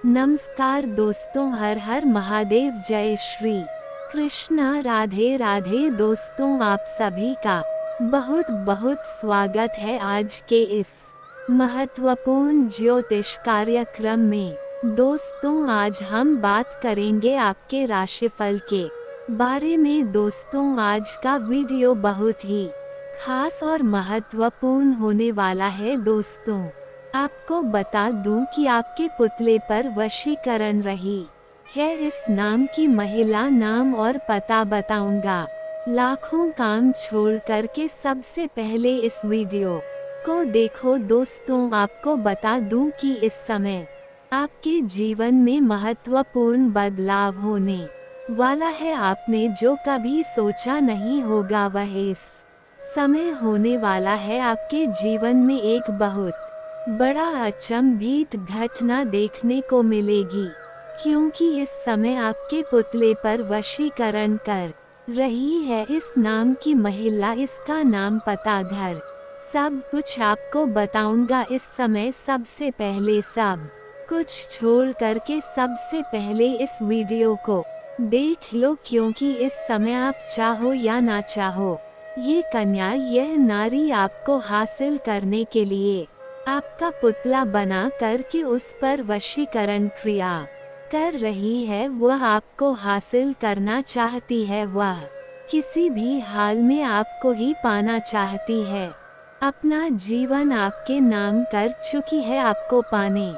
नमस्कार दोस्तों, हर हर महादेव, जय श्री कृष्णा, राधे राधे। दोस्तों, आप सभी का बहुत बहुत स्वागत है आज के इस महत्वपूर्ण ज्योतिष कार्यक्रम में। दोस्तों, आज हम बात करेंगे आपके राशिफल के बारे में। दोस्तों, आज का वीडियो बहुत ही खास और महत्वपूर्ण होने वाला है। दोस्तों, आपको बता दूं कि आपके पुतले पर वशीकरण रही है इस नाम की महिला। नाम और पता बताऊंगा। लाखों काम छोड़ करके सबसे पहले इस वीडियो को देखो। दोस्तों, आपको बता दूं कि इस समय आपके जीवन में महत्वपूर्ण बदलाव होने वाला है। आपने जो कभी सोचा नहीं होगा वह इस समय होने वाला है। आपके जीवन में एक बहुत बड़ा अचंभित घटना देखने को मिलेगी, क्योंकि इस समय आपके पुतले पर वशीकरण कर रही है इस नाम की महिला। इसका नाम, पता, घर सब कुछ आपको बताऊंगा इस समय। सबसे पहले सब कुछ छोड़ करके सबसे पहले इस वीडियो को देख लो, क्योंकि इस समय आप चाहो या ना चाहो, ये कन्या, यह नारी आपको हासिल करने के लिए आपका पुतला बना करके उस पर वशीकरण क्रिया कर रही है। वह आपको हासिल करना चाहती है। वह किसी भी हाल में आपको ही पाना चाहती है। अपना जीवन आपके नाम कर चुकी है। आपको पाने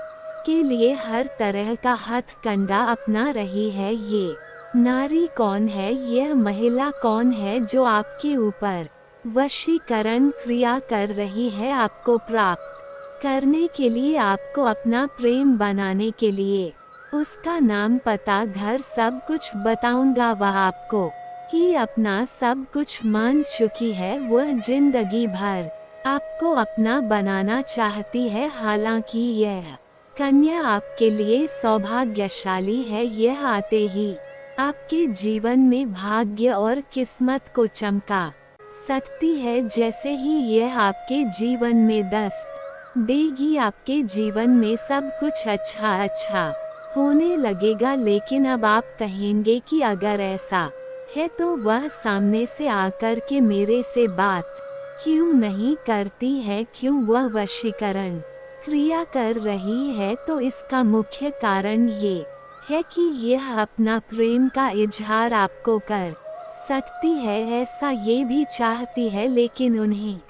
के लिए हर तरह का हथकंडा अपना रही है। ये नारी कौन है? यह महिला कौन है जो आपके ऊपर वशीकरण क्रिया कर रही है? आपको प्राप्त करने के लिए, आपको अपना प्रेम बनाने के लिए उसका नाम, पता, घर सब कुछ बताऊंगा। वह आपको ही अपना सब कुछ मान चुकी है। वह जिंदगी भर आपको अपना बनाना चाहती है। हालांकि यह कन्या आपके लिए सौभाग्यशाली है। यह आते ही आपके जीवन में भाग्य और किस्मत को चमका सकती है। जैसे ही यह आपके जीवन में दस्तक देगी, आपके जीवन में सब कुछ अच्छा होने लगेगा। लेकिन अब आप कहेंगे कि अगर ऐसा है तो वह सामने से आकर के मेरे से बात क्यों नहीं करती है? क्यों वह वशीकरण क्रिया कर रही है? तो इसका मुख्य कारण ये है कि यह अपना प्रेम का इजहार आपको कर सकती है। ऐसा ये भी चाहती है, लेकिन उन्हें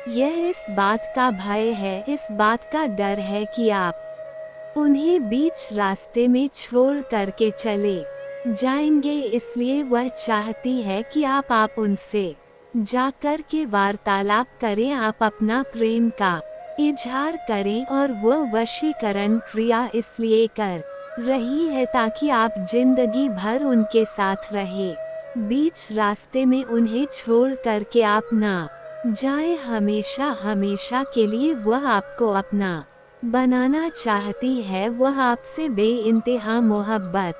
यह इस बात का भय है, इस बात का डर है कि आप उन्हें बीच रास्ते में छोड़ करके चले जाएंगे। इसलिए वह चाहती है कि आप उनसे जाकर के वार्तालाप करें, आप अपना प्रेम का इजहार करें। और वह वशीकरण क्रिया इसलिए कर रही है ताकि आप जिंदगी भर उनके साथ रहे। बीच रास्ते में उन्हें छोड़ करके आप ना जाए। हमेशा हमेशा के लिए वह आपको अपना बनाना चाहती है। वह आपसे बेइंतहा मोहब्बत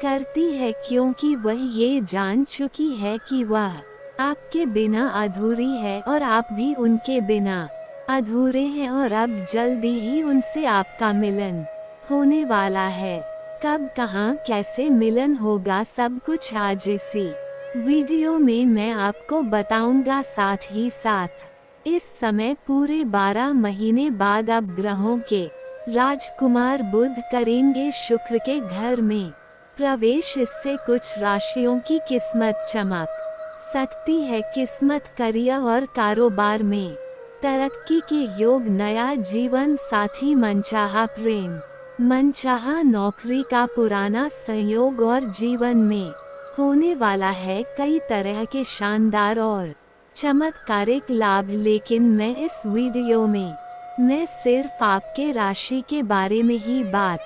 करती है, क्योंकि वह ये जान चुकी है कि वह आपके बिना अधूरी है और आप भी उनके बिना अधूरे हैं। और अब जल्दी ही उनसे आपका मिलन होने वाला है। कब, कहाँ, कैसे मिलन होगा, सब कुछ आज इसी वीडियो में मैं आपको बताऊंगा। साथ ही साथ इस समय पूरे 12 महीने बाद अब ग्रहों के राजकुमार बुध करेंगे शुक्र के घर में प्रवेश। इससे कुछ राशियों की किस्मत चमक सकती है। किस्मत, करियर और कारोबार में तरक्की के योग, नया जीवन साथी, मनचाहा प्रेम, मनचाहा नौकरी का पुराना संयोग और जीवन में होने वाला है कई तरह के शानदार और चमत्कारिक लाभ। लेकिन मैं इस वीडियो में मैं सिर्फ आपके राशि के बारे में ही बात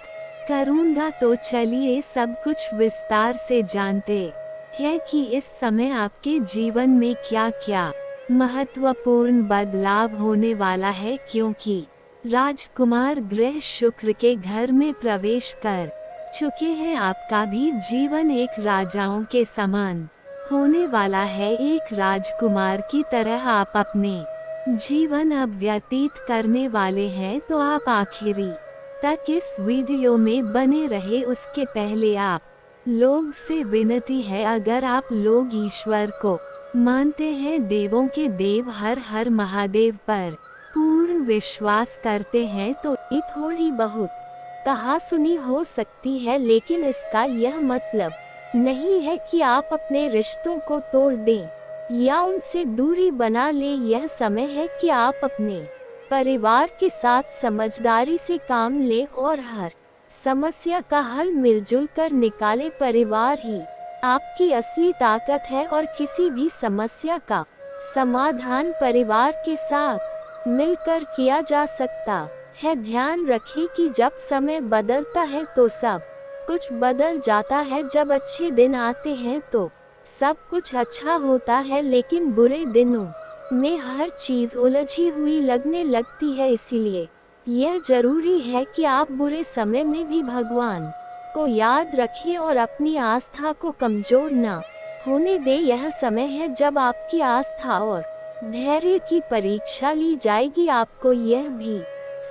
करूंगा। तो चलिए सब कुछ विस्तार से जानते हैं कि इस समय आपके जीवन में क्या क्या महत्वपूर्ण बदलाव होने वाला है। क्योंकि राजकुमार ग्रह शुक्र के घर में प्रवेश कर चुके हैं, आपका भी जीवन एक राजाओं के समान होने वाला है। एक राजकुमार की तरह आप अपने जीवन अब व्यतीत करने वाले हैं। तो आप आखिरी तक इस वीडियो में बने रहे उसके पहले आप लोग से विनती है, अगर आप लोग ईश्वर को मानते हैं, देवों के देव हर हर महादेव पर पूर्ण विश्वास करते हैं, तो ये थोड़ी बहुत कहा सुनी हो सकती है, लेकिन इसका यह मतलब नहीं है कि आप अपने रिश्तों को तोड़ दें या उनसे दूरी बना लें। यह समय है कि आप अपने परिवार के साथ समझदारी से काम लें और हर समस्या का हल मिलजुल कर निकाले। परिवार ही आपकी असली ताकत है और किसी भी समस्या का समाधान परिवार के साथ मिलकर किया जा सकता है। ध्यान रखें कि जब समय बदलता है तो सब कुछ बदल जाता है। जब अच्छे दिन आते हैं तो सब कुछ अच्छा होता है, लेकिन बुरे दिनों में हर चीज उलझी हुई लगने लगती है। इसीलिए यह जरूरी है कि आप बुरे समय में भी भगवान को याद रखें और अपनी आस्था को कमजोर न होने दें। यह समय है जब आपकी आस्था और धैर्य की परीक्षा ली जाएगी। आपको यह भी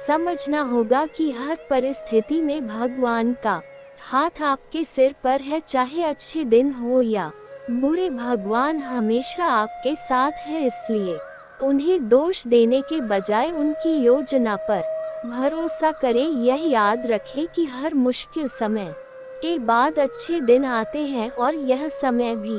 समझना होगा कि हर परिस्थिति में भगवान का हाथ आपके सिर पर है, चाहे अच्छे दिन हो या बुरे, भगवान हमेशा आपके साथ है। इसलिए उन्हें दोष देने के बजाय उनकी योजना पर भरोसा करें। यह याद रखें कि हर मुश्किल समय के बाद अच्छे दिन आते हैं और यह समय भी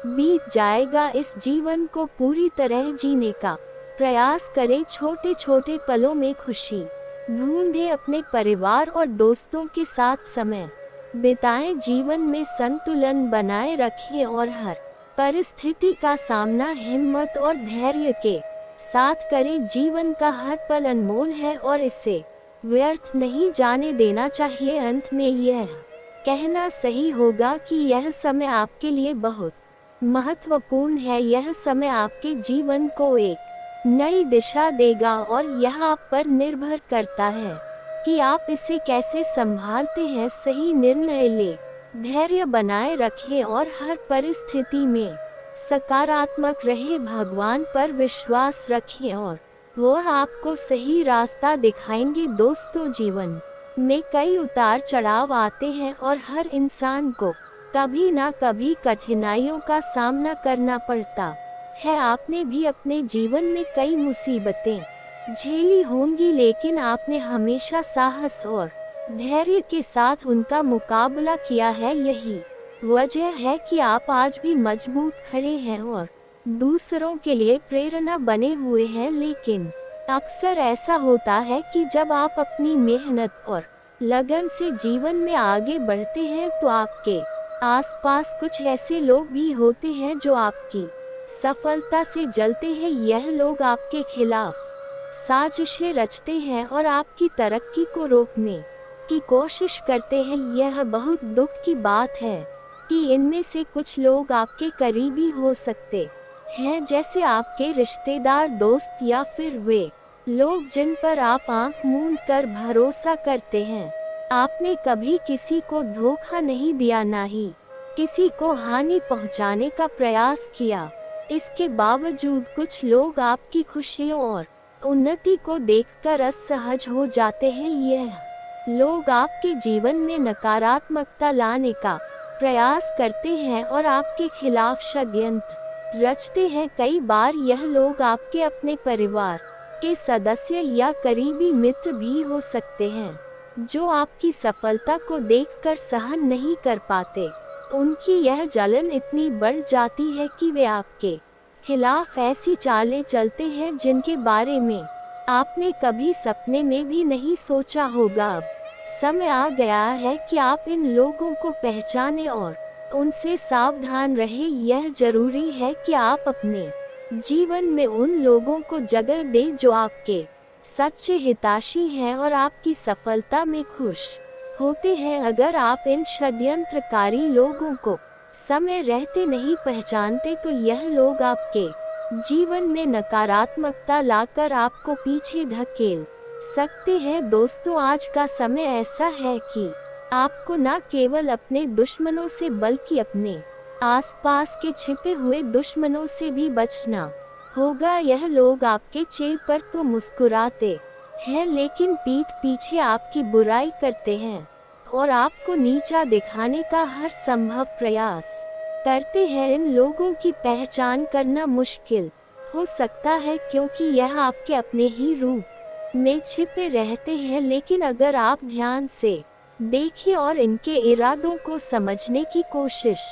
बीत जाएगा। इस जीवन को पूरी तरह जीने का प्रयास करें, छोटे छोटे पलों में खुशी ढूंढें, अपने परिवार और दोस्तों के साथ समय बिताएं, जीवन में संतुलन बनाए रखें और हर परिस्थिति का सामना हिम्मत और धैर्य के साथ करें। जीवन का हर पल अनमोल है और इसे व्यर्थ नहीं जाने देना चाहिए। अंत में यह कहना सही होगा कि यह समय आपके लिए बहुत महत्वपूर्ण है। यह समय आपके जीवन को एक नई दिशा देगा और यह आप पर निर्भर करता है कि आप इसे कैसे संभालते हैं। सही निर्णय ले, धैर्य बनाए रखें और हर परिस्थिति में सकारात्मक रहे। भगवान पर विश्वास रखें और वह आपको सही रास्ता दिखाएंगे। दोस्तों, जीवन में कई उतार चढ़ाव आते हैं और हर इंसान को कभी ना कभी कठिनाइयों का सामना करना पड़ता है। आपने भी अपने जीवन में कई मुसीबतें झेली होंगी, लेकिन आपने हमेशा साहस और धैर्य के साथ उनका मुकाबला किया है। यही वजह है कि आप आज भी मजबूत खड़े हैं और दूसरों के लिए प्रेरणा बने हुए हैं। लेकिन अक्सर ऐसा होता है कि जब आप अपनी मेहनत और लगन से जीवन में आगे बढ़ते हैं तो आपके आसपास कुछ ऐसे लोग भी होते हैं जो आपकी सफलता से जलते हैं। यह लोग आपके खिलाफ साजिशें रचते हैं और आपकी तरक्की को रोकने की कोशिश करते हैं। यह बहुत दुख की बात है कि इनमें से कुछ लोग आपके करीबी हो सकते हैं, जैसे आपके रिश्तेदार, दोस्त या फिर वे लोग जिन पर आप आंख मूंद कर भरोसा करते हैं। आपने कभी किसी को धोखा नहीं दिया, ना ही किसी को हानि पहुंचाने का प्रयास किया। इसके बावजूद कुछ लोग आपकी खुशियों और उन्नति को देखकर असहज हो जाते हैं। यह लोग आपके जीवन में नकारात्मकता लाने का प्रयास करते हैं और आपके खिलाफ षड्यंत्र रचते हैं। कई बार यह लोग आपके अपने परिवार के सदस्य या करीबी मित्र भी हो सकते हैं, जो आपकी सफलता को देखकर सहन नहीं कर पाते। उनकी यह जलन इतनी बढ़ जाती है कि वे आपके खिलाफ ऐसी चालें चलते हैं जिनके बारे में आपने कभी सपने में भी नहीं सोचा होगा। अब समय आ गया है कि आप इन लोगों को पहचानें और उनसे सावधान रहें। यह जरूरी है कि आप अपने जीवन में उन लोगों को जगह दें जो आपके सच्चे हितैषी हैं और आपकी सफलता में खुश होते हैं। अगर आप इन षड्यंत्रकारी लोगों को समय रहते नहीं पहचानते तो यह लोग आपके जीवन में नकारात्मकता लाकर आपको पीछे धकेल सकते हैं। दोस्तों, आज का समय ऐसा है कि आपको न केवल अपने दुश्मनों से बल्कि अपने आसपास के छिपे हुए दुश्मनों से भी बचना होगा। यह लोग आपके चेहरे पर तो मुस्कुराते है, लेकिन पीठ पीछे आपकी बुराई करते हैं और आपको नीचा दिखाने का हर संभव प्रयास करते हैं। इन लोगों की पहचान करना मुश्किल हो सकता है, क्योंकि यह आपके अपने ही रूप में छिपे रहते हैं, लेकिन अगर आप ध्यान से देखें और इनके इरादों को समझने की कोशिश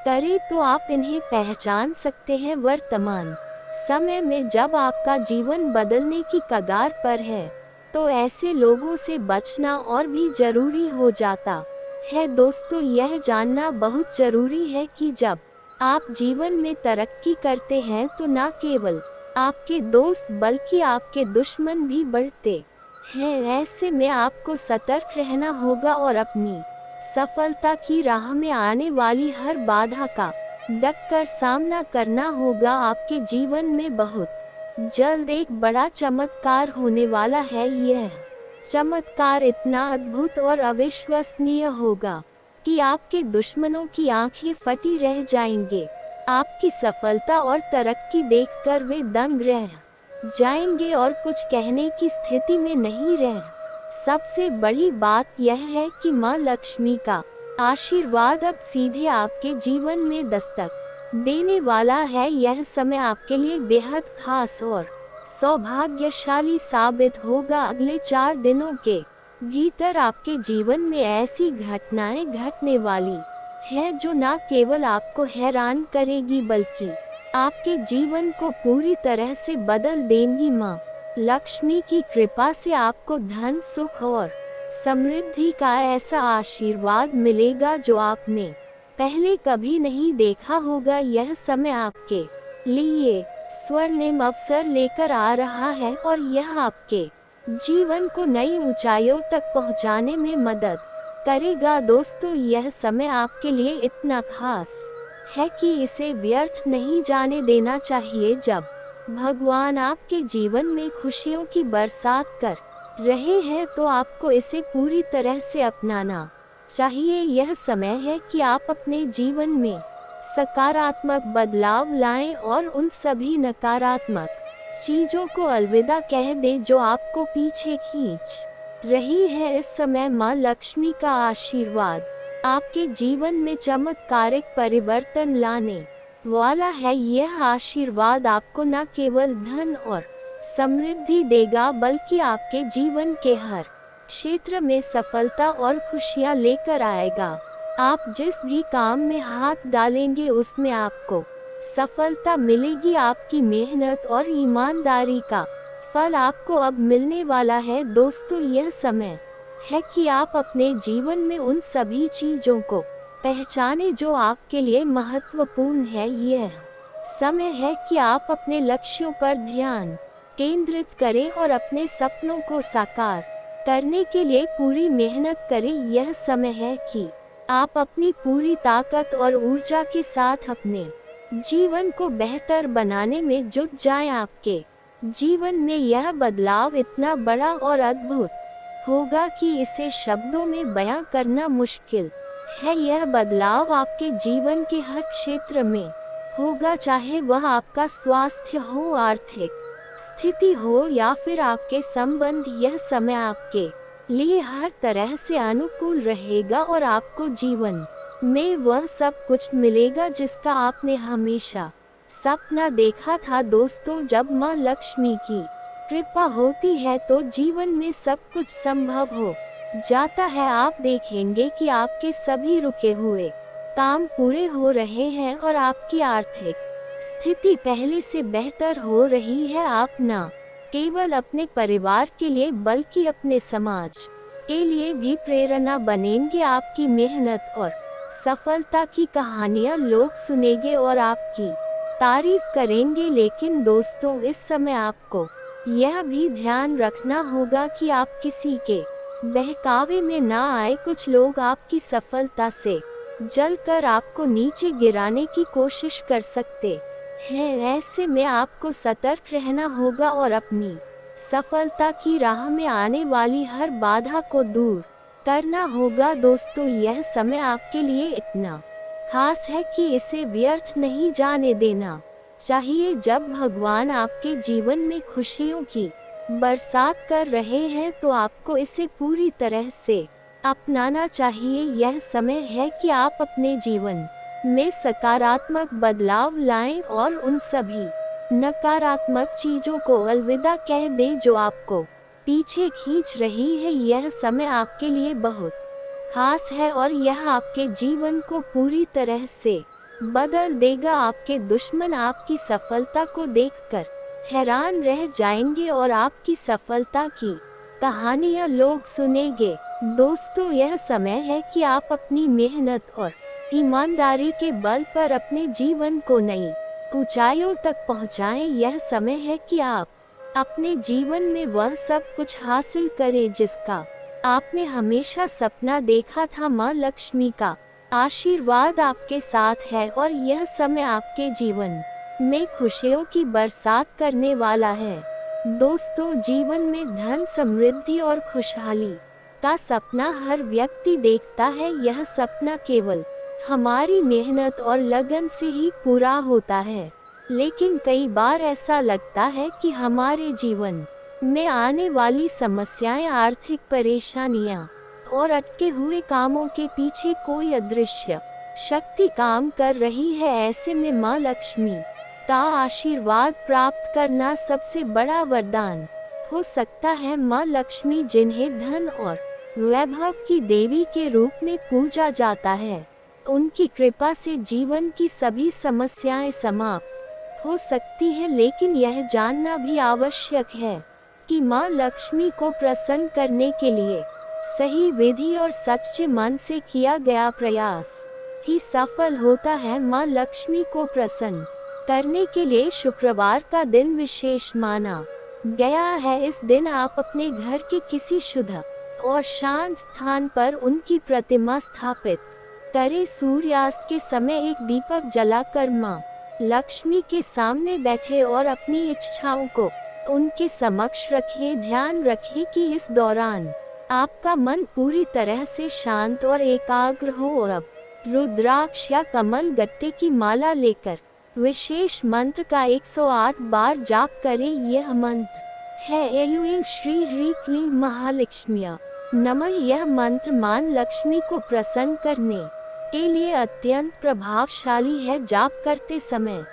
करें तो आप इन्हें पहचान सकते हैं। वर्तमान समय में जब आपका जीवन बदलने की कगार पर है, तो ऐसे लोगों से बचना और भी जरूरी हो जाता है। दोस्तों, यह जानना बहुत जरूरी है कि जब आप जीवन में तरक्की करते हैं तो न केवल आपके दोस्त बल्कि आपके दुश्मन भी बढ़ते हैं। ऐसे में आपको सतर्क रहना होगा और अपनी सफलता की राह में आने वाली हर बाधा का डट कर सामना करना होगा। आपके जीवन में बहुत जल्द एक बड़ा चमत्कार होने वाला है। यह चमत्कार इतना अद्भुत और अविश्वसनीय होगा कि आपके दुश्मनों की आंखें फटी रह जाएंगे। आपकी सफलता और तरक्की देखकर वे दंग रह जाएंगे और कुछ कहने की स्थिति में नहीं रह। सबसे बड़ी बात यह है कि माँ लक्ष्मी का आशीर्वाद अब सीधे आपके जीवन में दस्तक देने वाला है। यह समय आपके लिए बेहद खास और सौभाग्यशाली साबित होगा। अगले 4 दिनों के भीतर आपके जीवन में ऐसी घटनाएं घटने वाली है जो न केवल आपको हैरान करेगी बल्कि आपके जीवन को पूरी तरह से बदल देंगी। माँ लक्ष्मी की कृपा से आपको धन, सुख और समृद्धि का ऐसा आशीर्वाद मिलेगा जो आपने पहले कभी नहीं देखा होगा। यह समय आपके लिए स्वर्णिम अवसर लेकर आ रहा है और यह आपके जीवन को नई ऊंचाइयों तक पहुंचाने में मदद करेगा। दोस्तों, यह समय आपके लिए इतना खास है कि इसे व्यर्थ नहीं जाने देना चाहिए। जब भगवान आपके जीवन में खुशियों की बरसात कर रहे हैं तो आपको इसे पूरी तरह से अपनाना चाहिए। यह समय है कि आप अपने जीवन में सकारात्मक बदलाव लाएं और उन सभी नकारात्मक चीजों को अलविदा कह दें जो आपको पीछे खींच रही है। इस समय माँ लक्ष्मी का आशीर्वाद आपके जीवन में चमत्कारिक परिवर्तन लाने वाला है। यह आशीर्वाद आपको न केवल धन और समृद्धि देगा बल्कि आपके जीवन के हर क्षेत्र में सफलता और खुशियां लेकर आएगा। आप जिस भी काम में हाथ डालेंगे उसमें आपको सफलता मिलेगी। आपकी मेहनत और ईमानदारी का फल आपको अब मिलने वाला है। दोस्तों, यह समय है कि आप अपने जीवन में उन सभी चीजों को पहचाने जो आपके लिए महत्वपूर्ण है। यह समय है कि आप अपने लक्ष्यों पर ध्यान केंद्रित करें और अपने सपनों को साकार करने के लिए पूरी मेहनत करें। यह समय है कि आप अपनी पूरी ताकत और ऊर्जा के साथ अपने जीवन को बेहतर बनाने में जुट जाएं। आपके जीवन में यह बदलाव इतना बड़ा और अद्भुत होगा कि इसे शब्दों में बयां करना मुश्किल है। यह बदलाव आपके जीवन के हर क्षेत्र में होगा, चाहे वह आपका स्वास्थ्य हो, आर्थिक स्थिति हो या फिर आपके संबंध। यह समय आपके लिए हर तरह से अनुकूल रहेगा और आपको जीवन में वह सब कुछ मिलेगा जिसका आपने हमेशा सपना देखा था। दोस्तों, जब माँ लक्ष्मी की कृपा होती है तो जीवन में सब कुछ संभव हो जाता है। आप देखेंगे कि आपके सभी रुके हुए काम पूरे हो रहे हैं और आपकी आर्थिक स्थिति पहले से बेहतर हो रही है। आप न केवल अपने परिवार के लिए बल्कि अपने समाज के लिए भी प्रेरणा बनेंगे। आपकी मेहनत और सफलता की कहानियां लोग सुनेंगे और आपकी तारीफ करेंगे। लेकिन दोस्तों, इस समय आपको यह भी ध्यान रखना होगा कि आप किसी के बहकावे में ना आए। कुछ लोग आपकी सफलता से जलकर आपको नीचे गिराने की कोशिश कर सकते हैं। ऐसे में आपको सतर्क रहना होगा और अपनी सफलता की राह में आने वाली हर बाधा को दूर करना होगा। दोस्तों, यह समय आपके लिए इतना खास है कि इसे व्यर्थ नहीं जाने देना चाहिए। जब भगवान आपके जीवन में खुशियों की बरसात कर रहे हैं तो आपको इसे पूरी तरह से अपनाना चाहिए। यह समय है कि आप अपने जीवन में सकारात्मक बदलाव लाएं और उन सभी नकारात्मक चीजों को अलविदा कह दें जो आपको पीछे खींच रही है। यह समय आपके लिए बहुत खास है और यह आपके जीवन को पूरी तरह से बदल देगा। आपके दुश्मन आपकी सफलता को देखकर हैरान रह जाएंगे और आपकी सफलता की कहानियां लोग सुनेंगे। दोस्तों, यह समय है कि आप अपनी मेहनत और ईमानदारी के बल पर अपने जीवन को नई ऊंचाइयों तक पहुंचाएं। यह समय है कि आप अपने जीवन में वह सब कुछ हासिल करें जिसका आपने हमेशा सपना देखा था। माँ लक्ष्मी का आशीर्वाद आपके साथ है और यह समय आपके जीवन में खुशियों की बरसात करने वाला है। दोस्तों, जीवन में धन, समृद्धि और खुशहाली का सपना हर व्यक्ति देखता है। यह सपना केवल हमारी मेहनत और लगन से ही पूरा होता है, लेकिन कई बार ऐसा लगता है कि हमारे जीवन में आने वाली समस्याएं, आर्थिक परेशानियां और अटके हुए कामों के पीछे कोई अदृश्य शक्ति काम कर रही है। ऐसे में माँ लक्ष्मी का आशीर्वाद प्राप्त करना सबसे बड़ा वरदान हो सकता है। माँ लक्ष्मी, जिन्हें धन और वैभव की देवी के रूप में पूजा जाता है, उनकी कृपा से जीवन की सभी समस्याएं समाप्त हो सकती है। लेकिन यह जानना भी आवश्यक है कि माँ लक्ष्मी को प्रसन्न करने के लिए सही विधि और सच्चे मन से किया गया प्रयास ही सफल होता है। माँ लक्ष्मी को प्रसन्न करने के लिए शुक्रवार का दिन विशेष माना गया है। इस दिन आप अपने घर के किसी शुद्ध और शांत स्थान पर उनकी प्रतिमा स्थापित करें। सूर्यास्त के समय एक दीपक जलाकर माँ लक्ष्मी के सामने बैठे और अपनी इच्छाओं को उनके समक्ष रखें। ध्यान रखें कि इस दौरान आपका मन पूरी तरह से शांत और एकाग्र हो और अब रुद्राक्ष या कमल गट्टे की माला लेकर विशेष मंत्र का 108 बार जाप करें। यह मंत्र है ऐं श्री ह्रीं क्लीं महालक्ष्म्या नमः। यह मंत्र मां लक्ष्मी को प्रसन्न करने के लिए अत्यंत प्रभावशाली है। जाप करते समय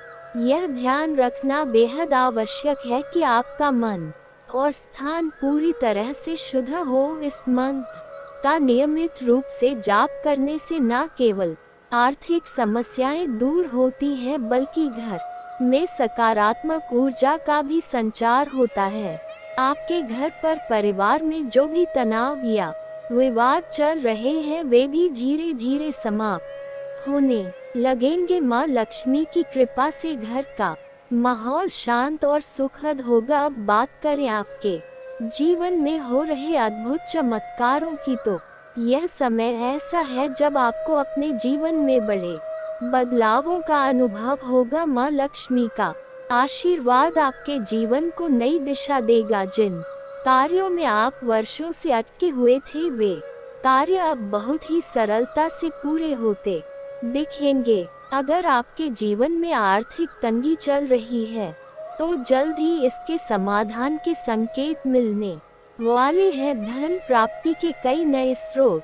यह ध्यान रखना बेहद आवश्यक है कि आपका मन और स्थान पूरी तरह से शुद्ध हो। इस मंत्र का नियमित रूप से जाप करने से न केवल आर्थिक समस्याएं दूर होती हैं, बल्कि घर में सकारात्मक ऊर्जा का भी संचार होता है। आपके घर पर परिवार में जो भी तनाव या विवाद चल रहे हैं, वे भी धीरे धीरे समाप्त होने लगेंगे। माँ लक्ष्मी की कृपा से घर का माहौल शांत और सुखद होगा। अब बात करें आपके जीवन में हो रहे अद्भुत चमत्कारों की, तो यह समय ऐसा है जब आपको अपने जीवन में बड़े बदलावों का अनुभव होगा। माँ लक्ष्मी का आशीर्वाद आपके जीवन को नई दिशा देगा। जिन कार्यों में आप वर्षों से अटके हुए थे, वे कार्य अब बहुत ही सरलता से पूरे होते दिखेंगे। अगर आपके जीवन में आर्थिक तंगी चल रही है, तो जल्द ही इसके समाधान के संकेत मिलने वाले हैं। धन प्राप्ति के कई नए स्रोत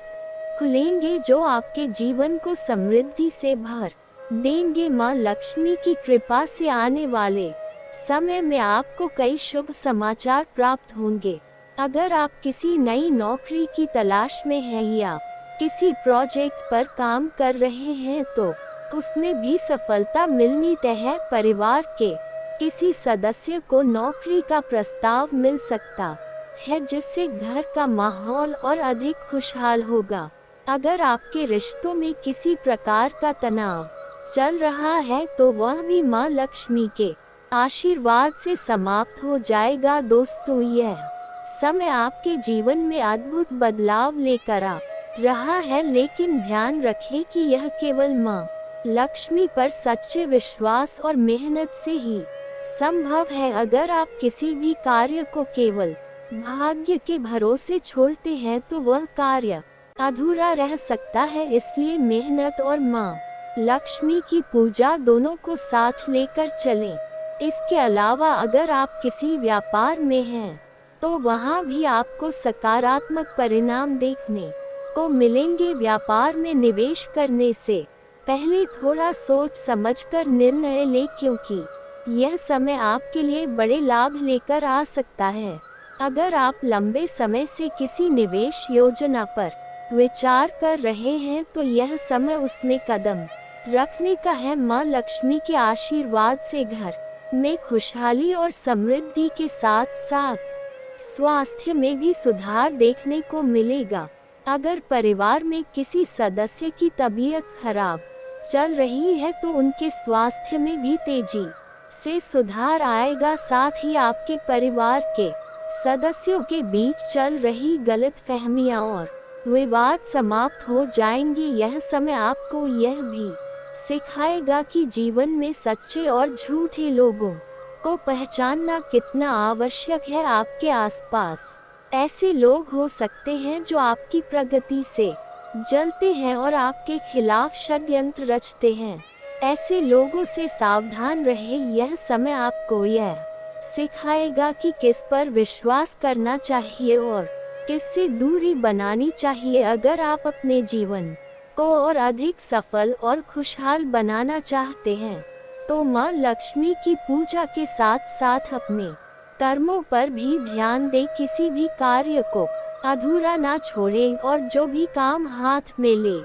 खुलेंगे जो आपके जीवन को समृद्धि से भर देंगे। माँ लक्ष्मी की कृपा से आने वाले समय में आपको कई शुभ समाचार प्राप्त होंगे। अगर आप किसी नई नौकरी की तलाश में हैं या किसी प्रोजेक्ट पर काम कर रहे हैं, तो उसमें भी सफलता मिलनी तय है। परिवार के किसी सदस्य को नौकरी का प्रस्ताव मिल सकता है, जिससे घर का माहौल और अधिक खुशहाल होगा। अगर आपके रिश्तों में किसी प्रकार का तनाव चल रहा है, तो वह भी माँ लक्ष्मी के आशीर्वाद से समाप्त हो जाएगा। दोस्तों, यह समय आपके जीवन में अद्भुत बदलाव लेकर आ रहा है, लेकिन ध्यान रखें कि यह केवल माँ लक्ष्मी पर सच्चे विश्वास और मेहनत से ही संभव है। अगर आप किसी भी कार्य को केवल भाग्य के भरोसे छोड़ते हैं, तो वह कार्य अधूरा रह सकता है। इसलिए मेहनत और माँ लक्ष्मी की पूजा दोनों को साथ लेकर चलें। इसके अलावा अगर आप किसी व्यापार में हैं, तो वहाँ भी आपको सकारात्मक परिणाम देखने को मिलेंगे। व्यापार में निवेश करने से पहले थोड़ा सोच समझकर निर्णय लें, क्योंकि यह समय आपके लिए बड़े लाभ लेकर आ सकता है। अगर आप लंबे समय से किसी निवेश योजना पर विचार कर रहे हैं तो यह समय उसमें कदम रखने का है। माँ लक्ष्मी के आशीर्वाद से घर में खुशहाली और समृद्धि के साथ साथ स्वास्थ्य में भी सुधार देखने को मिलेगा। अगर परिवार में किसी सदस्य की तबीयत खराब चल रही है तो उनके स्वास्थ्य में भी तेजी से सुधार आएगा। साथ ही आपके परिवार के सदस्यों के बीच चल रही गलतफहमियां और विवाद समाप्त हो जाएंगे। यह समय आपको यह भी सिखाएगा कि जीवन में सच्चे और झूठे लोगों को पहचानना कितना आवश्यक है। आपके आसपास ऐसे लोग हो सकते हैं जो आपकी प्रगति से जलते हैं और आपके खिलाफ षड्यंत्र रचते हैं। ऐसे लोगों से सावधान रहें। यह समय आपको यह सिखाएगा कि किस पर विश्वास करना चाहिए और किससे दूरी बनानी चाहिए। अगर आप अपने जीवन को और अधिक सफल और खुशहाल बनाना चाहते हैं तो माँ लक्ष्मी की पूजा के साथ साथ अपने कर्मों पर भी ध्यान दें। किसी भी कार्य को अधूरा ना छोड़ें और जो भी काम हाथ में ले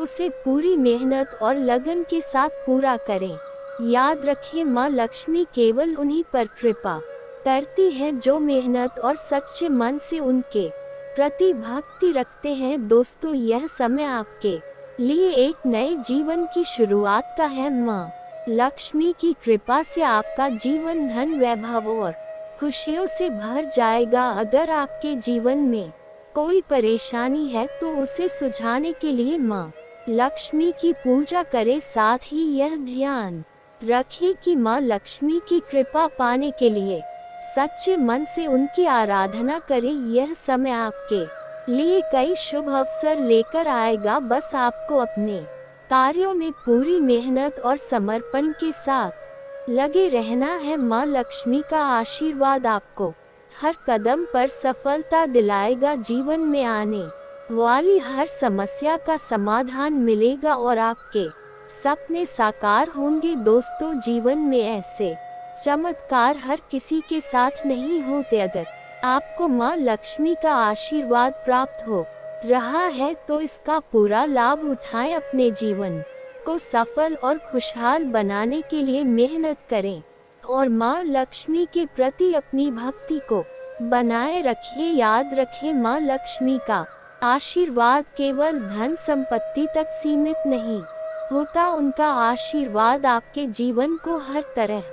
उसे पूरी मेहनत और लगन के साथ पूरा करें। याद रखें, माँ लक्ष्मी केवल उन्हीं पर कृपा करती है जो मेहनत और सच्चे मन से उनके प्रति भक्ति रखते हैं। दोस्तों, यह समय आपके लिए एक नए जीवन की शुरुआत का है। माँ लक्ष्मी की कृपा से आपका जीवन धन, वैभव और खुशियों से भर जाएगा। अगर आपके जीवन में कोई परेशानी है तो उसे सुलझाने के लिए माँ लक्ष्मी की पूजा करें। साथ ही यह ध्यान रखें कि माँ लक्ष्मी की कृपा पाने के लिए सच्चे मन से उनकी आराधना करें। यह समय आपके लिए कई शुभ अवसर लेकर आएगा। बस आपको अपने कार्यों में पूरी मेहनत और समर्पण के साथ लगे रहना है। माँ लक्ष्मी का आशीर्वाद आपको हर कदम पर सफलता दिलाएगा। जीवन में आने वाली हर समस्या का समाधान मिलेगा और आपके सपने साकार होंगे। दोस्तों, जीवन में ऐसे चमत्कार हर किसी के साथ नहीं होते। अगर आपको माँ लक्ष्मी का आशीर्वाद प्राप्त हो रहा है तो इसका पूरा लाभ उठाएं। अपने जीवन को सफल और खुशहाल बनाने के लिए मेहनत करें और माँ लक्ष्मी के प्रति अपनी भक्ति को बनाए रखिए। याद रखें, माँ लक्ष्मी का आशीर्वाद केवल धन संपत्ति तक सीमित नहीं होता। उनका आशीर्वाद आपके जीवन को हर तरह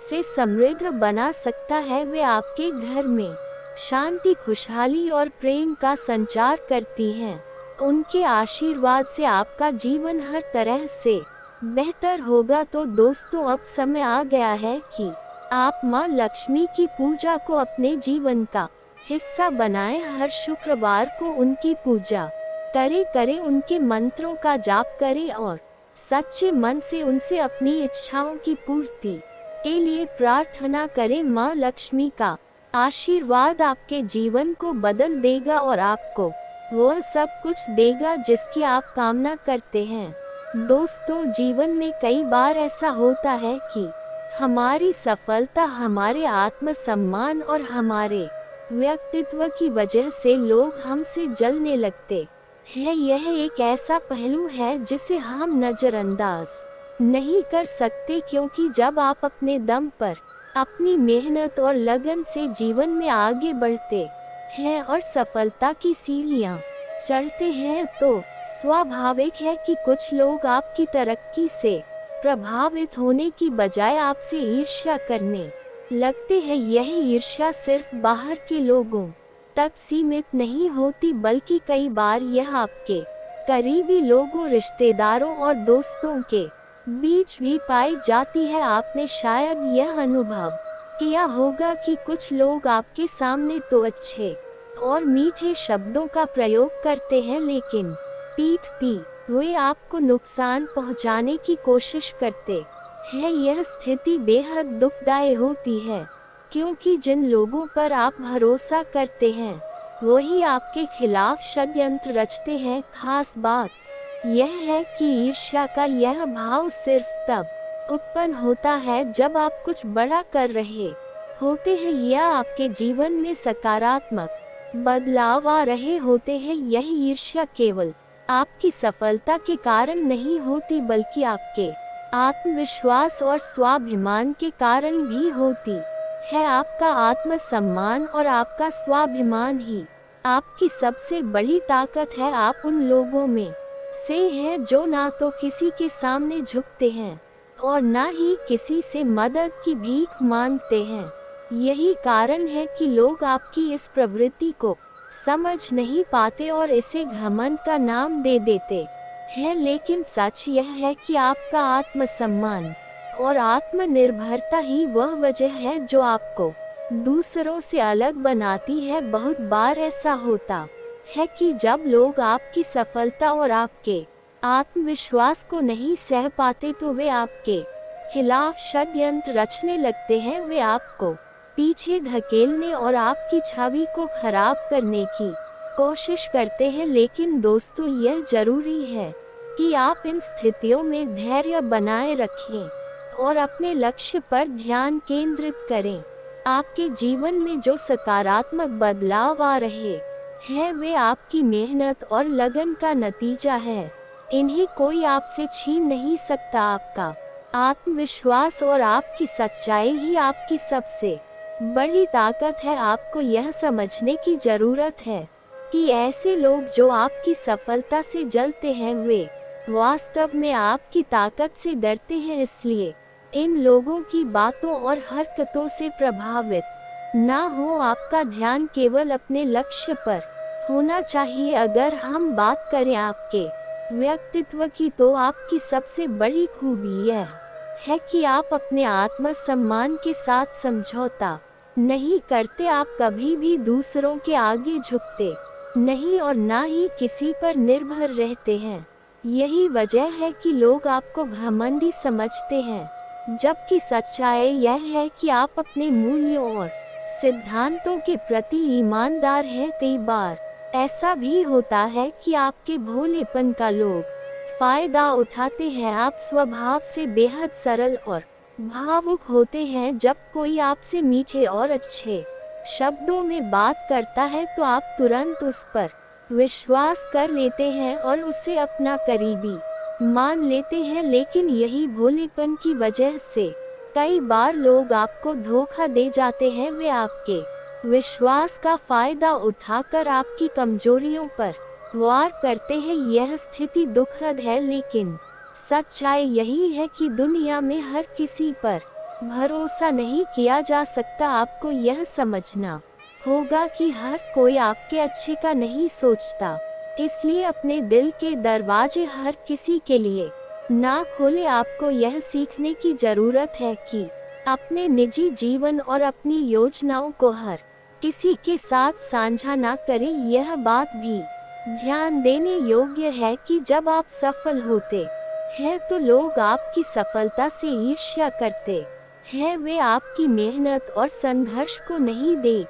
से समृद्ध बना सकता है। वे आपके घर में शांति, खुशहाली और प्रेम का संचार करती हैं। उनके आशीर्वाद से आपका जीवन हर तरह से बेहतर होगा। तो दोस्तों, अब समय आ गया है कि आप माँ लक्ष्मी की पूजा को अपने जीवन का हिस्सा बनाएं। हर शुक्रवार को उनकी पूजा करें, उनके मंत्रों का जाप करें और सच्चे मन से उनसे अपनी इच्छाओं की पूर्ति के लिए प्रार्थना करें। माँ लक्ष्मी का आशीर्वाद आपके जीवन को बदल देगा और आपको वह सब कुछ देगा जिसकी आप कामना करते हैं। दोस्तों, जीवन में कई बार ऐसा होता है कि हमारी सफलता, हमारे आत्मसम्मान और हमारे व्यक्तित्व की वजह से लोग हमसे जलने लगते हैं। यह एक ऐसा पहलू है जिसे हम नज़रअंदाज नहीं कर सकते, क्योंकि जब आप अपने दम पर अपनी मेहनत और लगन से जीवन में आगे बढ़ते हैं और सफलता की सीढ़ियां चढ़ते हैं तो स्वाभाविक है कि कुछ लोग आपकी तरक्की से प्रभावित होने की बजाय आपसे ईर्ष्या करने लगते हैं। यह ईर्ष्या सिर्फ बाहर के लोगों तक सीमित नहीं होती, बल्कि कई बार यह आपके करीबी लोगों, रिश्तेदारों और दोस्तों के बीच भी पाई जाती है। आपने शायद यह अनुभव किया होगा कि कुछ लोग आपके सामने तो अच्छे और मीठे शब्दों का प्रयोग करते हैं, लेकिन पीठ पीछे वे आपको नुकसान पहुंचाने की कोशिश करते हैं। यह स्थिति बेहद दुखदायी होती है, क्योंकि जिन लोगों पर आप भरोसा करते हैं वही आपके खिलाफ षड्यंत्र रचते हैं। खास बात यह है कि ईर्ष्या का यह भाव सिर्फ तब उत्पन्न होता है जब आप कुछ बड़ा कर रहे होते हैं या आपके जीवन में सकारात्मक बदलाव आ रहे होते हैं। यह ईर्ष्या केवल आपकी सफलता के कारण नहीं होती बल्कि आपके आत्मविश्वास और स्वाभिमान के कारण भी होती है। आपका आत्मसम्मान और आपका स्वाभिमान ही आपकी सबसे बड़ी ताकत है। आप उन लोगों में से हैं जो ना तो किसी के सामने झुकते हैं और ना ही किसी से मदद की भीख मांगते हैं। यही कारण है कि लोग आपकी इस प्रवृत्ति को समझ नहीं पाते और इसे घमंड का नाम दे देते हैं। लेकिन सच यह है कि आपका आत्मसम्मान और आत्मनिर्भरता ही वह वजह है जो आपको दूसरों से अलग बनाती है। बहुत बार ऐसा होता है कि जब लोग आपकी सफलता और आपके आत्मविश्वास को नहीं सह पाते तो वे आपके खिलाफ षड्यंत्र रचने लगते हैं। वे आपको पीछे धकेलने और आपकी छवि को खराब करने की कोशिश करते हैं। लेकिन दोस्तों, यह जरूरी है कि आप इन स्थितियों में धैर्य बनाए रखें और अपने लक्ष्य पर ध्यान केंद्रित करें। आपके जीवन में जो सकारात्मक बदलाव आ रहे हैं वे आपकी मेहनत और लगन का नतीजा है। इन्हें कोई आपसे छीन नहीं सकता। आपका आत्मविश्वास और आपकी सच्चाई ही आपकी सबसे बड़ी ताकत है। आपको यह समझने की जरूरत है कि ऐसे लोग जो आपकी सफलता से जलते हैं वे वास्तव में आपकी ताकत से डरते हैं। इसलिए इन लोगों की बातों और हरकतों से प्रभावित ना हो। आपका ध्यान केवल अपने लक्ष्य पर होना चाहिए। अगर हम बात करें आपके व्यक्तित्व की तो आपकी सबसे बड़ी खूबी यह है कि आप अपने आत्मसम्मान के साथ समझौता नहीं करते। आप कभी भी दूसरों के आगे झुकते नहीं और ना ही किसी पर निर्भर रहते हैं। यही वजह है कि लोग आपको घमंडी समझते हैं, जबकि सच्चाई यह है कि आप अपने मूल्यों और सिद्धांतों के प्रति ईमानदार हैं। कई बार ऐसा भी होता है कि आपके भोलेपन का लोग फायदा उठाते हैं। आप स्वभाव से बेहद सरल और भावुक होते हैं। जब कोई आपसे मीठे और अच्छे शब्दों में बात करता है तो आप तुरंत उस पर विश्वास कर लेते हैं और उसे अपना करीबी मान लेते हैं। लेकिन यही भोलेपन की वजह से कई बार लोग आपको धोखा दे जाते हैं। वे आपके विश्वास का फायदा उठाकर आपकी कमजोरियों पर वार करते हैं। यह स्थिति दुखद है, लेकिन सच्चाई यही है कि दुनिया में हर किसी पर भरोसा नहीं किया जा सकता। आपको यह समझना होगा कि हर कोई आपके अच्छे का नहीं सोचता। इसलिए अपने दिल के दरवाजे हर किसी के लिए ना खोले। आपको यह सीखने की जरूरत है कि अपने निजी जीवन और अपनी योजनाओं को हर किसी के साथ साझा ना करें। यह बात भी ध्यान देने योग्य है कि जब आप सफल होते हैं तो लोग आपकी सफलता से ईर्ष्या करते हैं। वे आपकी मेहनत और संघर्ष को नहीं देख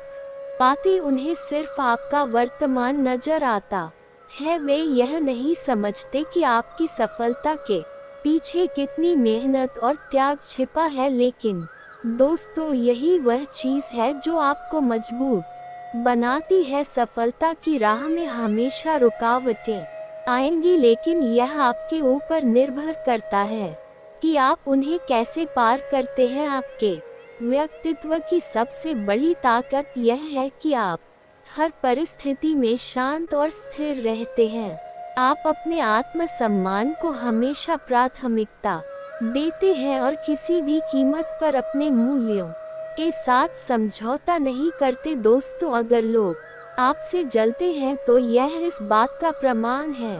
पाते, उन्हें सिर्फ आपका वर्तमान नजर आता है। वे यह नहीं समझते कि आपकी सफलता के पीछे कितनी मेहनत और त्याग छिपा है। लेकिन दोस्तों, यही वह चीज है जो आपको मजबूत बनाती है। सफलता की राह में हमेशा रुकावटें आएंगी, लेकिन यह आपके ऊपर निर्भर करता है कि आप उन्हें कैसे पार करते हैं। आपके व्यक्तित्व की सबसे बड़ी ताकत यह है कि आप हर परिस्थिति में शांत और स्थिर रहते हैं। आप अपने आत्मसम्मान को हमेशा प्राथमिकता देते हैं और किसी भी कीमत पर अपने मूल्यों के साथ समझौता नहीं करते। दोस्तों, अगर लोग आपसे जलते हैं तो यह इस बात का प्रमाण है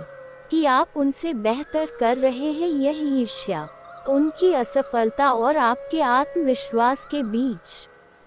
कि आप उनसे बेहतर कर रहे हैं। यह ईर्ष्या उनकी असफलता और आपके आत्मविश्वास के बीच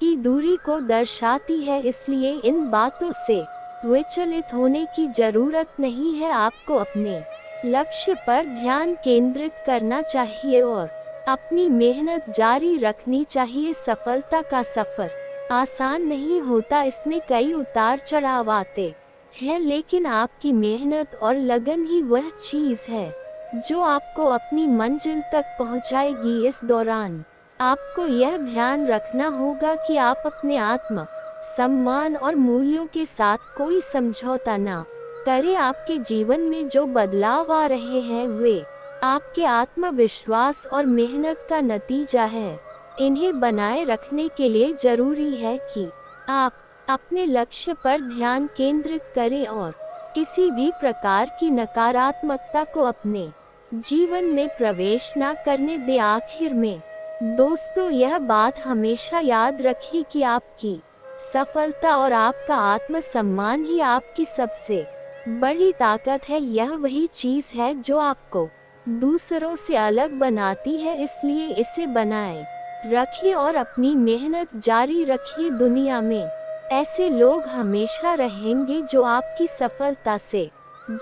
की दूरी को दर्शाती है। इसलिए इन बातों से विचलित होने की जरूरत नहीं है। आपको अपने लक्ष्य पर ध्यान केंद्रित करना चाहिए और अपनी मेहनत जारी रखनी चाहिए। सफलता का सफर आसान नहीं होता, इसमें कई उतार चढ़ाव आते हैं, लेकिन आपकी मेहनत और लगन ही वह चीज़ है जो आपको अपनी मंजिल तक पहुंचाएगी। इस दौरान आपको यह ध्यान रखना होगा कि आप अपने आत्म सम्मान और मूल्यों के साथ कोई समझौता ना करें। आपके जीवन में जो बदलाव आ रहे हैं वे आपके आत्मविश्वास और मेहनत का नतीजा है। इन्हें बनाए रखने के लिए जरूरी है कि आप अपने लक्ष्य पर ध्यान केंद्रित करें और किसी भी प्रकार की नकारात्मकता को अपने जीवन में प्रवेश न करने दें। आखिर में दोस्तों, यह बात हमेशा याद रखें कि आपकी सफलता और आपका आत्मसम्मान ही आपकी सबसे बड़ी ताकत है। यह वही चीज है जो आपको दूसरों से अलग बनाती है, इसलिए इसे बनाए रखिए और अपनी मेहनत जारी रखिए। दुनिया में ऐसे लोग हमेशा रहेंगे जो आपकी सफलता से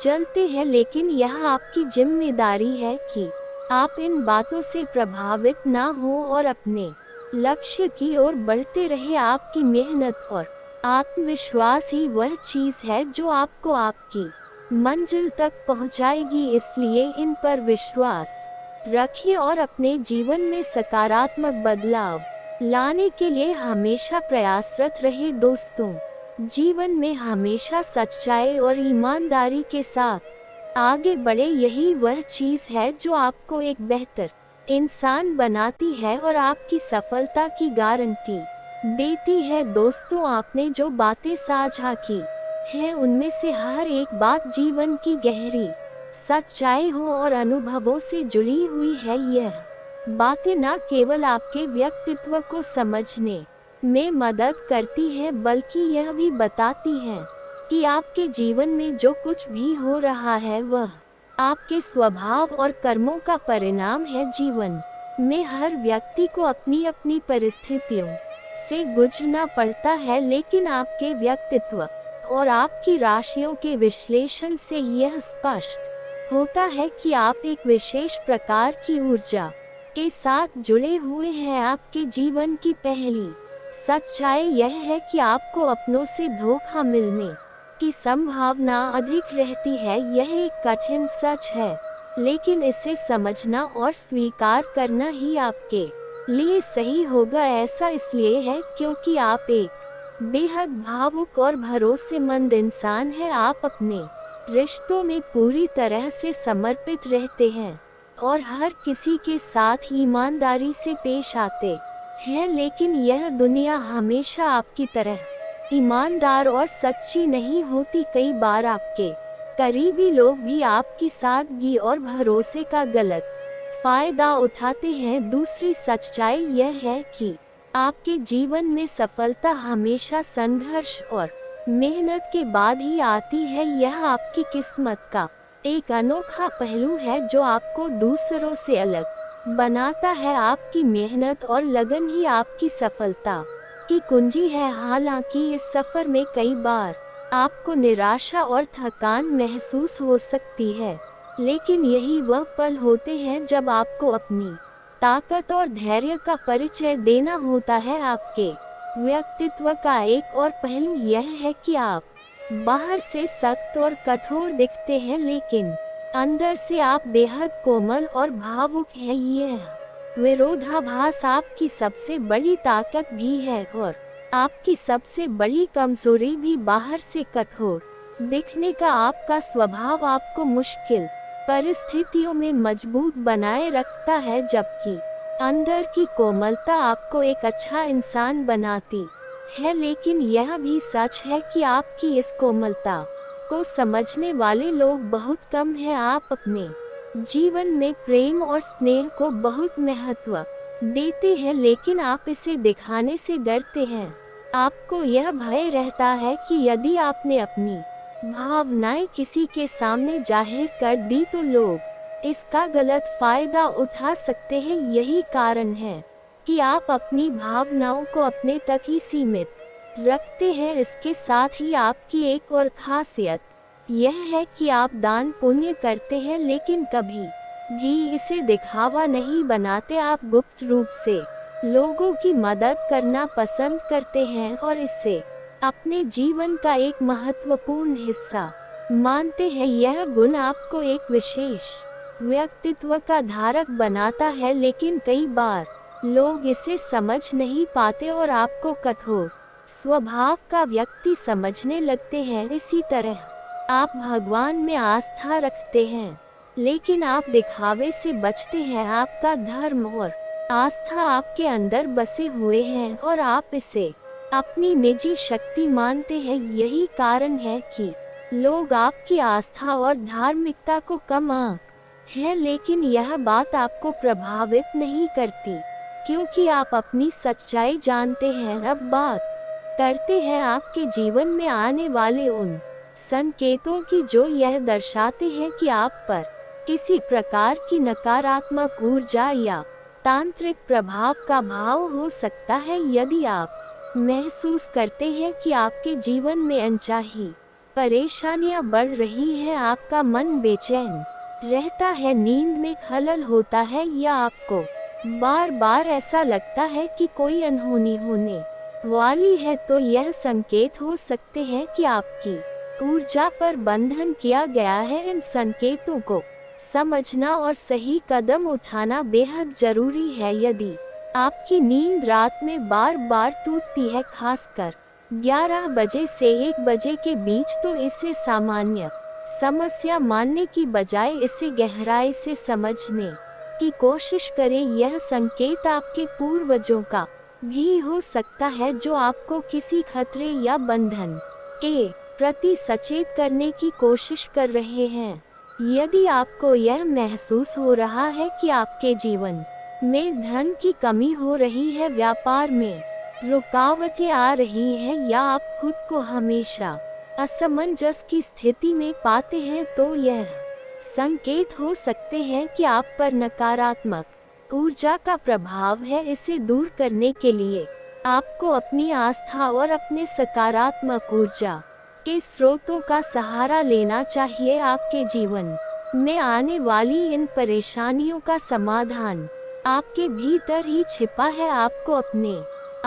जलते हैं, लेकिन यह आपकी जिम्मेदारी है कि आप इन बातों से प्रभावित ना हो और अपने लक्ष्य की ओर बढ़ते रहे। आपकी मेहनत और आत्मविश्वास ही वह चीज है जो आपको आपकी मंजिल तक पहुंचाएगी, इसलिए इन पर विश्वास रखिए और अपने जीवन में सकारात्मक बदलाव लाने के लिए हमेशा प्रयासरत रहे। दोस्तों, जीवन में हमेशा सच्चाई और ईमानदारी के साथ आगे बढ़े, यही वह चीज है जो आपको एक बेहतर इंसान बनाती है और आपकी सफलता की गारंटी देती है। दोस्तों, आपने जो बातें साझा की हैं उनमें से हर एक बात जीवन की गहरी सच्चाई हो और अनुभवों से जुड़ी हुई है। यह बातें न केवल आपके व्यक्तित्व को समझने में मदद करती है, बल्कि यह भी बताती है कि आपके जीवन में जो कुछ भी हो रहा है वह आपके स्वभाव और कर्मों का परिणाम है। जीवन में हर व्यक्ति को अपनी अपनी परिस्थितियों से गुजरना पड़ता है, लेकिन आपके व्यक्तित्व और आपकी राशियों के विश्लेषण से यह स्पष्ट होता है कि आप एक विशेष प्रकार की ऊर्जा के साथ जुड़े हुए हैं। आपके जीवन की पहली सच्चाई यह है कि आपको अपनों से धोखा मिलने की संभावना अधिक रहती है। यह एक कठिन सच है, लेकिन इसे समझना और स्वीकार करना ही आपके लिए सही होगा। ऐसा इसलिए है क्योंकि आप एक बेहद भावुक और भरोसेमंद इंसान हैं। आप अपने रिश्तों में पूरी तरह से समर्पित रहते हैं और हर किसी के साथ ईमानदारी से पेश आते हैं, लेकिन यह दुनिया हमेशा आपकी तरह ईमानदार और सच्ची नहीं होती। कई बार आपके करीबी लोग भी आपकी सादगी और भरोसे का गलत फायदा उठाते हैं। दूसरी सच्चाई यह है कि आपके जीवन में सफलता हमेशा संघर्ष और मेहनत के बाद ही आती है। यह आपकी किस्मत का एक अनोखा पहलू है जो आपको दूसरों से अलग बनाता है। आपकी मेहनत और लगन ही आपकी सफलता की कुंजी है। हालांकि इस सफर में कई बार आपको निराशा और थकान महसूस हो सकती है, लेकिन यही वह पल होते हैं जब आपको अपनी ताकत और धैर्य का परिचय देना होता है। आपके व्यक्तित्व का एक और पहलू यह है कि आप बाहर से सख्त और कठोर दिखते हैं, लेकिन अंदर से आप बेहद कोमल और भावुक हैं। यह विरोधाभास आपकी सबसे बड़ी ताकत भी है और आपकी सबसे बड़ी कमजोरी भी। बाहर से कठोर दिखने का आपका स्वभाव आपको मुश्किल परिस्थितियों में मजबूत बनाए रखता है, जबकि अंदर की कोमलता आपको एक अच्छा इंसान बनाती है। लेकिन यह भी सच है कि आपकी इस कोमलता को समझने वाले लोग बहुत कम हैं। आप अपने जीवन में प्रेम और स्नेह को बहुत महत्व देते हैं, लेकिन आप इसे दिखाने से डरते हैं। आपको यह भय रहता है कि यदि आपने अपनी भावनाएं किसी के सामने जाहिर कर दी तो लोग इसका गलत फायदा उठा सकते हैं। यही कारण है कि आप अपनी भावनाओं को अपने तक ही सीमित रखते हैं। इसके साथ ही आपकी एक और खासियत यह है कि आप दान पुण्य करते हैं, लेकिन कभी भी इसे दिखावा नहीं बनाते। आप गुप्त रूप से लोगों की मदद करना पसंद करते हैं और इसे अपने जीवन का एक महत्वपूर्ण हिस्सा मानते हैं। यह गुण आपको एक विशेष व्यक्तित्व का धारक बनाता है, लेकिन कई बार लोग इसे समझ नहीं पाते और आपको कठोर स्वभाव का व्यक्ति समझने लगते हैं। इसी तरह आप भगवान में आस्था रखते हैं, लेकिन आप दिखावे से बचते हैं। आपका धर्म और आस्था आपके अंदर बसे हुए हैं और आप इसे अपनी निजी शक्ति मानते हैं। यही कारण है कि लोग आपकी आस्था और धार्मिकता को कम आंकते हैं, लेकिन यह बात आपको प्रभावित नहीं करती, क्योंकि आप अपनी सच्चाई जानते हैं। अब बात करते हैं आपके जीवन में आने वाले उन संकेतों की जो यह दर्शाते हैं कि आप पर किसी प्रकार की नकारात्मक ऊर्जा या तांत्रिक प्रभाव का भाव हो सकता है। यदि आप महसूस करते हैं कि आपके जीवन में अनचाही परेशानियां बढ़ रही हैं, आपका मन बेचैन रहता है, नींद में खलल होता है, या आपको बार बार ऐसा लगता है कि कोई अनहोनी होने वाली है, तो यह संकेत हो सकते हैं कि आपकी ऊर्जा पर बंधन किया गया है। इन संकेतों को समझना और सही कदम उठाना बेहद जरूरी है। यदि आपकी नींद रात में बार बार टूटती है, खासकर 11 बजे से 1 बजे के बीच, तो इसे सामान्य समस्या मानने की बजाय इसे गहराई से समझने की कोशिश करें। यह संकेत आपके पूर्वजों का भी हो सकता है, जो आपको किसी खतरे या बंधन के प्रति सचेत करने की कोशिश कर रहे हैं। यदि आपको यह महसूस हो रहा है कि आपके जीवन में धन की कमी हो रही है, व्यापार में रुकावटें आ रही हैं, या आप खुद को हमेशा असमंजस की स्थिति में पाते हैं, तो यह संकेत हो सकते हैं कि आप पर नकारात्मक ऊर्जा का प्रभाव है। इसे दूर करने के लिए आपको अपनी आस्था और अपने सकारात्मक ऊर्जा के स्रोतों का सहारा लेना चाहिए। आपके जीवन में आने वाली इन परेशानियों का समाधान आपके भीतर ही छिपा है। आपको अपने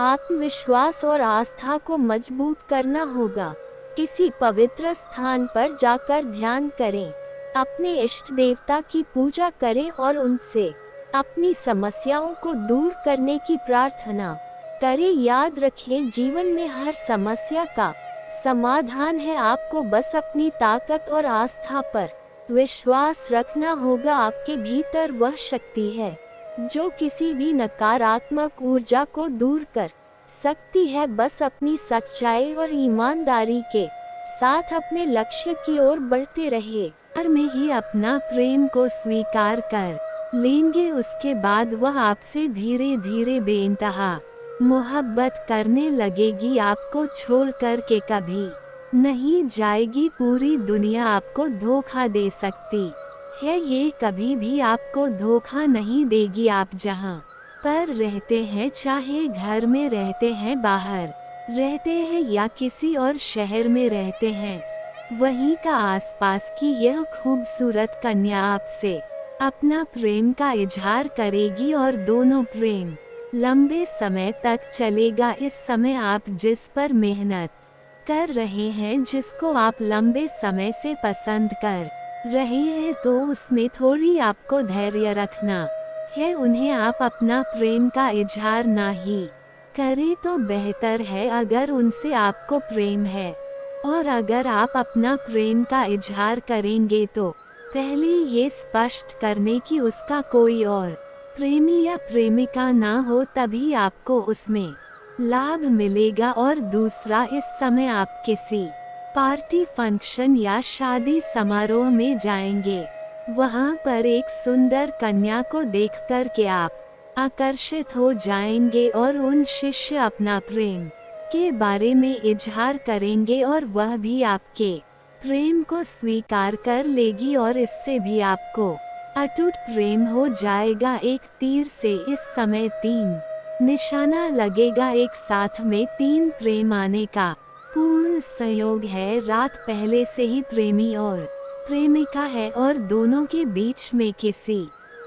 आत्मविश्वास और आस्था को मजबूत करना होगा। किसी पवित्र स्थान पर जाकर ध्यान करें, अपने इष्ट देवता की पूजा करें और उनसे अपनी समस्याओं को दूर करने की प्रार्थना करें। याद रखें, जीवन में हर समस्या का समाधान है। आपको बस अपनी ताकत और आस्था पर विश्वास रखना होगा। आपके भीतर वह शक्ति है जो किसी भी नकारात्मक ऊर्जा को दूर कर सकती है। बस अपनी सच्चाई और ईमानदारी के साथ अपने लक्ष्य की ओर बढ़ते रहे। घर में ही अपना प्रेम को स्वीकार कर लेंगे, उसके बाद वह आपसे धीरे धीरे बेइंतहा मोहब्बत करने लगेगी। आपको छोड़ कर के कभी नहीं जाएगी। पूरी दुनिया आपको धोखा दे सकती है, ये कभी भी आपको धोखा नहीं देगी। आप जहाँ पर रहते हैं, चाहे घर में रहते हैं, बाहर रहते हैं या किसी और शहर में रहते हैं, वहीं का आसपास की यह खूबसूरत कन्या आपसे अपना प्रेम का इजहार करेगी और दोनों प्रेम लंबे समय तक चलेगा। इस समय आप जिस पर मेहनत कर रहे हैं, जिसको आप लंबे समय से पसंद कर रहे हैं, तो उसमें थोड़ी आपको धैर्य रखना है। उन्हें आप अपना प्रेम का इजहार ना ही करें तो बेहतर है, अगर उनसे आपको प्रेम है। और अगर आप अपना प्रेम का इजहार करेंगे तो पहले ये स्पष्ट करने की उसका कोई और प्रेमी या प्रेमिका ना हो, तभी आपको उसमें लाभ मिलेगा। और दूसरा, इस समय आप किसी पार्टी, फंक्शन या शादी समारोह में जाएंगे, वहां पर एक सुंदर कन्या को देखकर के आप आकर्षित हो जाएंगे और उन शिष्य अपना प्रेम के बारे में इजहार करेंगे और वह भी आपके प्रेम को स्वीकार कर लेगी और इससे भी आपको अटूट प्रेम हो जाएगा। एक तीर से इस समय 3 निशाना लगेगा, एक साथ में 3 प्रेम आने का पूर्ण संयोग है। रात पहले से ही प्रेमी और प्रेमिका है और दोनों के बीच में किसी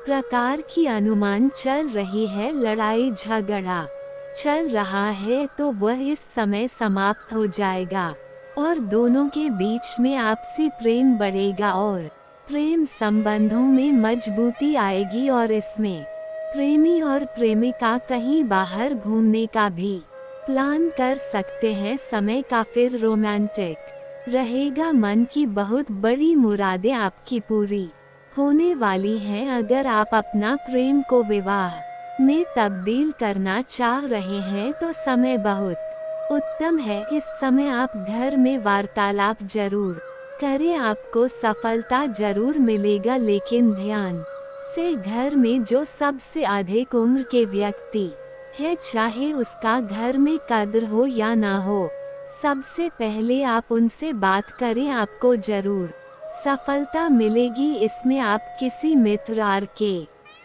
प्रकार की अनुमान चल रही है, लड़ाई झगड़ा चल रहा है, तो वह इस समय समाप्त हो जाएगा और दोनों के बीच में आपसी प्रेम बढ़ेगा और प्रेम संबंधों में मजबूती आएगी और इसमें प्रेमी और प्रेमिका कहीं बाहर घूमने का भी प्लान कर सकते हैं। समय का फिर रोमांटिक रहेगा। मन की बहुत बड़ी मुरादें आपकी पूरी होने वाली हैं। अगर आप अपना प्रेम को विवाह में तब्दील करना चाह रहे हैं तो समय बहुत उत्तम है। इस समय आप घर में वार्तालाप जरूर करें, आपको सफलता जरूर मिलेगा, लेकिन ध्यान से घर में जो सबसे अधिक उम्र के व्यक्ति है, चाहे उसका घर में कद्र हो या ना हो, सबसे पहले आप उनसे बात करें, आपको जरूर सफलता मिलेगी। इसमें आप किसी मित्र आर के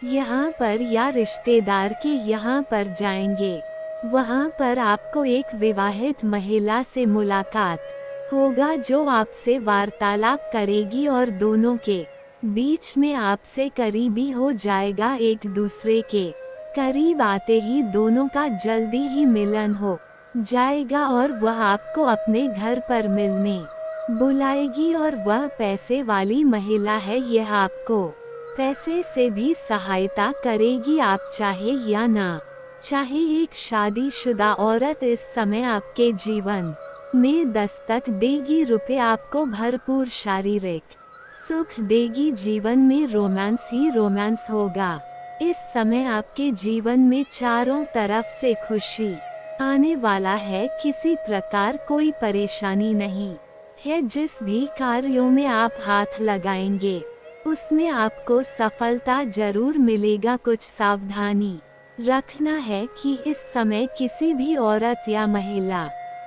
यहाँ पर या रिश्तेदार के यहाँ पर जाएंगे, वहाँ पर आपको एक विवाहित महिला से मुलाकात होगा जो आपसे वार्तालाप करेगी और दोनों के बीच में आपसे करीबी हो जाएगा। एक दूसरे के करीब आते ही दोनों का जल्दी ही मिलन हो जाएगा और वह आपको अपने घर पर मिलने बुलाएगी और वह पैसे वाली महिला है, यह आपको पैसे से भी सहायता करेगी। आप चाहे या ना चाहे, एक शादीशुदा औरत इस समय आपके जीवन में दस्तक देगी। रुपए आपको भरपूर शारीरिक सुख देगी। जीवन में रोमांस ही रोमांस होगा। इस समय आपके जीवन में चारों तरफ से खुशी आने वाला है। किसी प्रकार कोई परेशानी नहीं है। जिस भी कार्यों में आप हाथ लगाएंगे उसमें आपको सफलता जरूर मिलेगा। कुछ सावधानी रखना है कि इस समय किसी भी औरत या महिला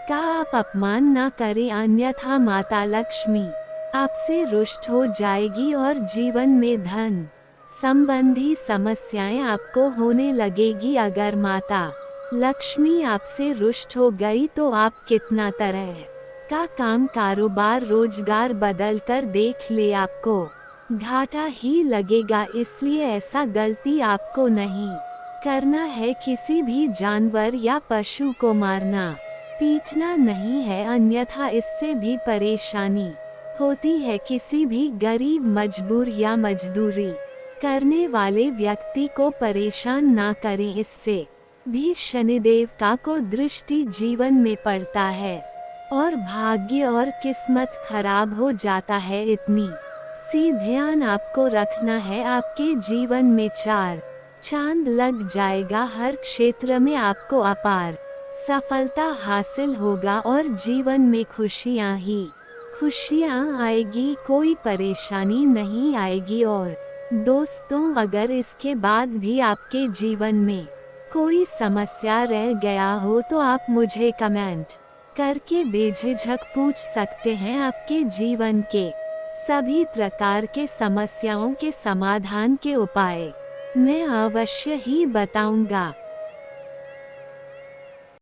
का आप अपमान न करें, अन्यथा माता लक्ष्मी आपसे रुष्ट हो जाएगी और जीवन में धन संबंधी समस्याएं आपको होने लगेगी। अगर माता लक्ष्मी आपसे रुष्ट हो गई तो आप कितना तरह का काम कारोबार रोजगार बदल कर देख ले, आपको घाटा ही लगेगा। इसलिए ऐसा गलती आपको नहीं करना है। किसी भी जानवर या पशु को मारना पीटना नहीं है, अन्यथा इससे भी परेशानी होती है। किसी भी गरीब मजबूर या मजदूरी करने वाले व्यक्ति को परेशान ना करें, इससे भी शनिदेव का को दृष्टि जीवन में पड़ता है और भाग्य और किस्मत खराब हो जाता है। इतनी सी ध्यान आपको रखना है। आपके जीवन में चार चांद लग जाएगा। हर क्षेत्र में आपको अपार सफलता हासिल होगा और जीवन में खुशियां ही खुशियां आएगी, कोई परेशानी नहीं आएगी। और दोस्तों, अगर इसके बाद भी आपके जीवन में कोई समस्या रह गया हो तो आप मुझे कमेंट करके बेझिझक पूछ सकते हैं। आपके जीवन के सभी प्रकार के समस्याओं के समाधान के उपाय मैं अवश्य ही बताऊंगा।